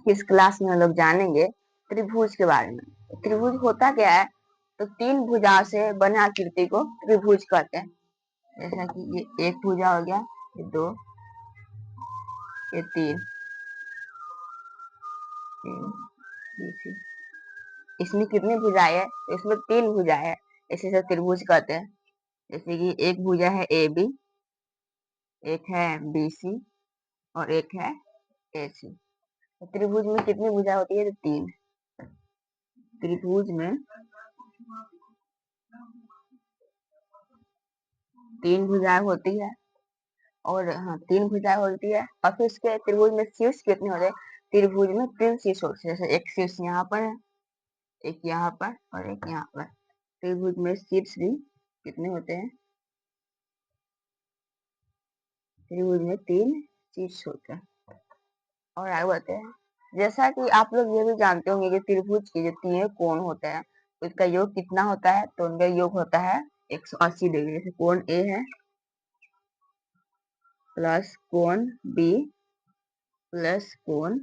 इस क्लास में हम लोग जानेंगे त्रिभुज के बारे में। त्रिभुज होता क्या है? तो तीन भुजाओं से बने आकृति को त्रिभुज कहते हैं। जैसा कि ये एक भुजा हो गया, ये दो, ये तीन, इसमें कितनी भुजाएं है? तो इसमें तीन भुजाएं है, इसी से त्रिभुज कहते हैं। जैसे कि एक भुजा है ए बी, एक है बी सी और एक है ए सी। तो त्रिभुज में कितनी भुजा होती है? तो तीन। त्रिभुज में तीन भुजाएं होती है और हाँ, तीन भुजाएं होती है। और फिर उसके त्रिभुज में शीर्ष कितने होते हैं? त्रिभुज में तीन शीर्ष होते हैं। जैसे एक शीर्ष यहाँ पर है, एक यहाँ पर और एक यहाँ पर। त्रिभुज में शीर्ष भी कितने होते हैं? त्रिभुज में तीन शीर्ष होते हैं। और आगे बढ़ते हैं। जैसा कि आप लोग ये भी जानते होंगे कि त्रिभुज के जो तीन कोण होते हैं उसका योग कितना होता है? तो उनका योग होता है 180 डिग्री। जैसे कोण ए है प्लस कोण बी प्लस कोण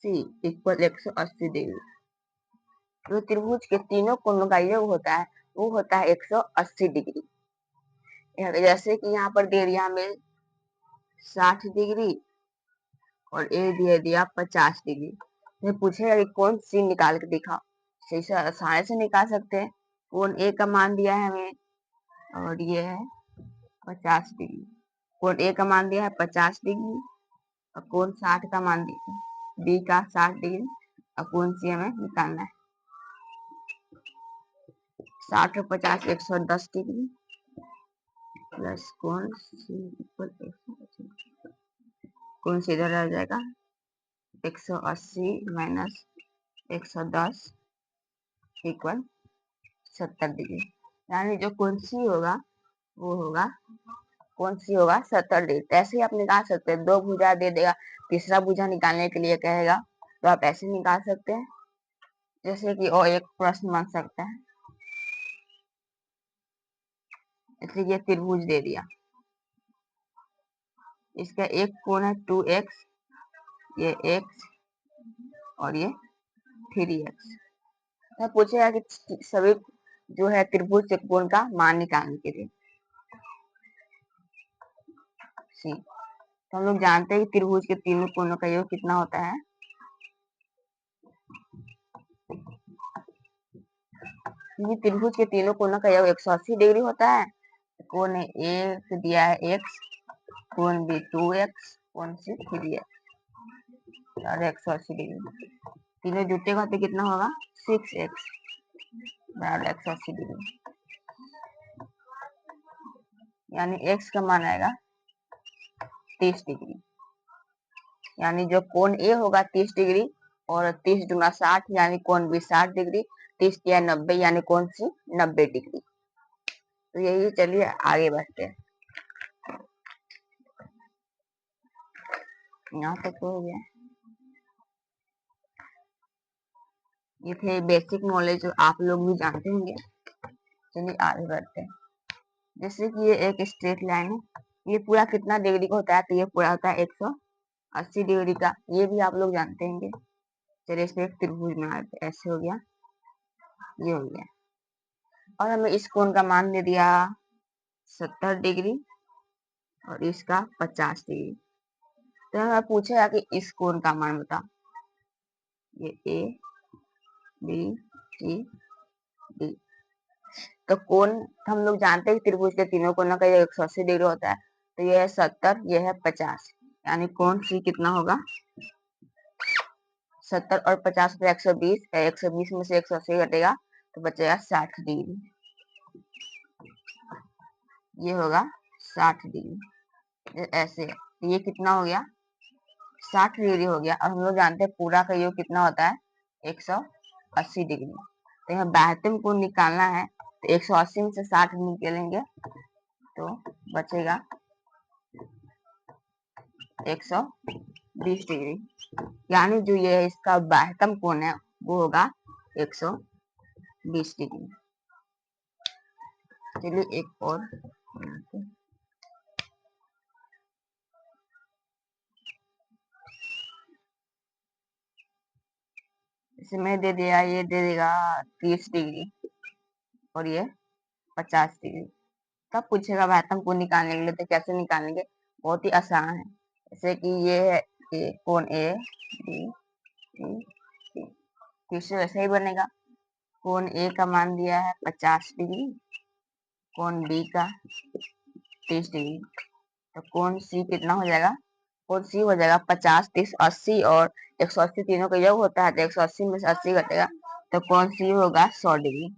सी इक्वल 180 डिग्री। तो त्रिभुज के तीनों कोणों का योग होता है, वो होता है 180 डिग्री। जैसे कि यहाँ पर दे दिया हमें 60 डिग्री और ए दे दिया 50 डिग्री। ये पूछेगा कि कौन सी निकाल के दिखाओ। सही से आसानी से निकाल सकते हैं। कोण ए का मान दिया है हमें और ये है 50 डिग्री। कोण ए का मान दिया है 50 डिग्री और कोण 60 का मान दिया बी का 60 डिग्री और कोण सी हमें निकालना है। 60 और 50 110 डिग्री प्लस कोण सी इक्वल 180। कोण सी इधर आ जाएगा 180 माइनस 110 इक्वल 70 डिग्री। यानी जो कोण सी होगा वो होगा, कौन सी होगा 70 डिग्री। ऐसे ही आप निकाल सकते हैं। दो भुजा दे देगा, तीसरा भुजा निकालने के लिए कहेगा तो आप ऐसे निकाल सकते हैं। जैसे कि और एक प्रश्न बन सकता है, इसलिए ये त्रिभुज दे दिया। इसका एक कोण है 2x, ये x और ये 3x। तो पूछेगा कि सभी जो है त्रिभुज के कोण का मान निकालने के लिए। तो हम लोग जानते हैं कि त्रिभुज के तीनों कोणों का योग कितना होता है? ये त्रिभुज के तीनों कोणों का योग 180 डिग्री होता है। कोण ए से दिया है x, कोण बी 2x, कोण सी 3x और 180 डिग्री। तीनों जुटेगा तो कितना होगा? 6x बराबर 180 डिग्री। यानी x का मान आएगा 30 डिग्री। यानी जो कोण ए होगा 30 डिग्री और 30 गुना 60 यानी कोण बी 60 डिग्री, 30 या 90 यानी कोण सी 90 डिग्री। तो यही, चलिए आगे बढ़ते हैं। यहाँ तक तो हो गया। ये थे बेसिक नॉलेज जो आप लोग भी जानते होंगे। चलिए आगे बढ़ते हैं। जैसे कि ये एक स्ट्रेट लाइन है, ये पूरा कितना डिग्री का होता है? तो ये पूरा होता है 180 डिग्री का। ये भी आप लोग जानते होंगे। चलिए इसमें एक त्रिभुज बना देते हैं। ऐसे हो गया, ये हो गया और हमें इस कोण का मान दे दिया 70 डिग्री और इसका 50 डिग्री। तो हमें पूछेगा कि इस कोण का मान बताओ। ये ए बी सी डी। तो कोण हम लोग जानते हैं कि त्रिभुज के तीनों कोणों का ये 180 डिग्री होता है। तो ये है 70, ये है 50, यानी कोण सी कितना होगा? 70 और 50 पे 120, 120 में से 180 घटेगा तो बचेगा 60 डिग्री। ये होगा 60 डिग्री। ऐसे ये कितना हो गया? 60 डिग्री हो गया। और हम लोग जानते हैं पूरा का योग कितना होता है? 180 डिग्री। तो यहाँ बाह्यतम कोण निकालना है तो 180 में से 60 निकालेंगे तो बचेगा 120 डिग्री। यानी जो ये है इसका बाह्यतम कोण है वो होगा 120 डिग्री। चलिए एक और बनाते हैं। इसमें दे दिया, ये दे देगा 30 डिग्री और ये 50 डिग्री। तब पूछेगा घातांक कोण निकालने के लिए, तो कैसे निकालेंगे, बहुत ही आसान है। जैसे कि ये है कोण ए बी सी डी, फिर से वैसे ही बनेगा। कोण ए का मान दिया है 50 डिग्री, कोण बी का 30 डिग्री, तो कोण सी कितना हो जाएगा, कोण सी हो जाएगा 50, 30, 80 और 180 तीनों का योग होता है, तो 180 में से 80 घटेगा, तो कोण सी होगा 100 डिग्री।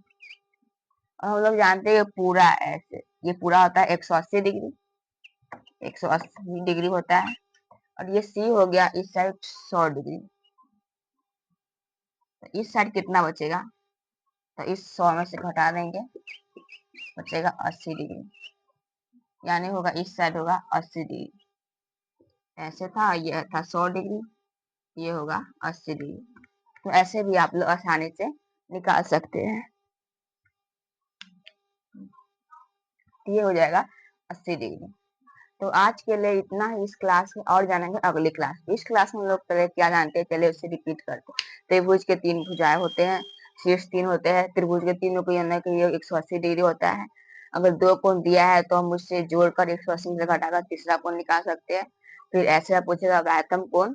और हम लोग जानते हैं पूरा ऐसे, ये पूरा होता है 180 डिग्री, 180 डिग्री होता है, और ये सी हो गया इस साइड 100 डिग्री। तो इस साइड कितना बचेगा, तो इस 100 में से घटा देंगे, बचेगा 80 डिग्री, यानी होगा इस साइड होगा 80 डिग्री। ऐसे था, ये था 100 डिग्री, ये होगा 80 डिग्री। तो ऐसे भी आप लोग आसानी से निकाल सकते हैं। ये हो जाएगा 80 डिग्री। तो आज के लिए इतना ही इस क्लास में, और जानेंगे अगली क्लास में। इस क्लास में हम लोग पहले क्या जानते हैं, चलिए उसे रिपीट करते हैं। त्रिभुज के 3 भुजाएं होते हैं, शीर्ष 3 होते हैं, त्रिभुज के तीनों को योग के योग 180 डिग्री होता है। अगर 2 कोण दिया है तो हम उससे जोड़कर 180 में से घटाकर तीसरा कोण निकाल सकते हैं। फिर ऐसे पूछेगा घातम कोण,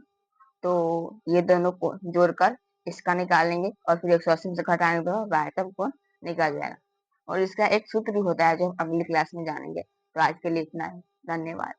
तो ये दोनों को जोड़कर इसका निकालेंगे और फिर 180 में से घटाने पर घातम कोण निकल जाएगा। और इसका एक सूत्र भी होता है जो हम अगली क्लास में जानेंगे। तो आज के लिए इतना ही, धन्यवाद।